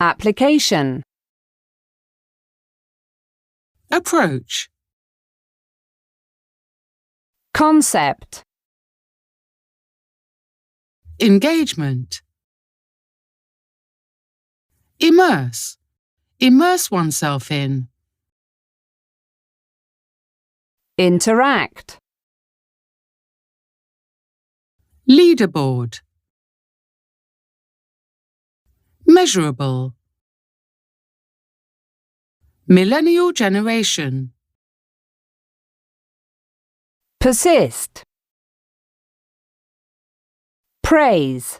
Application. Approach. Concept. Engagement. Immerse. Immerse oneself in. Interact. Leaderboard. Measurable. Millennial generation. Persist. Praise.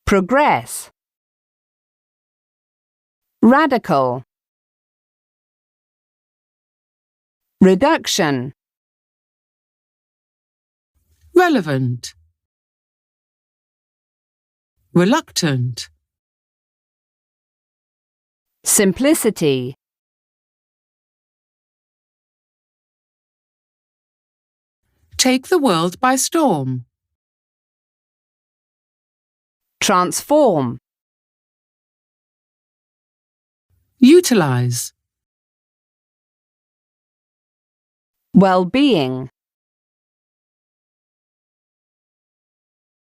Progress. Radical. Reduction. Relevant. Reluctant. Simplicity. Take the world by storm. Transform. Utilize. Well-being.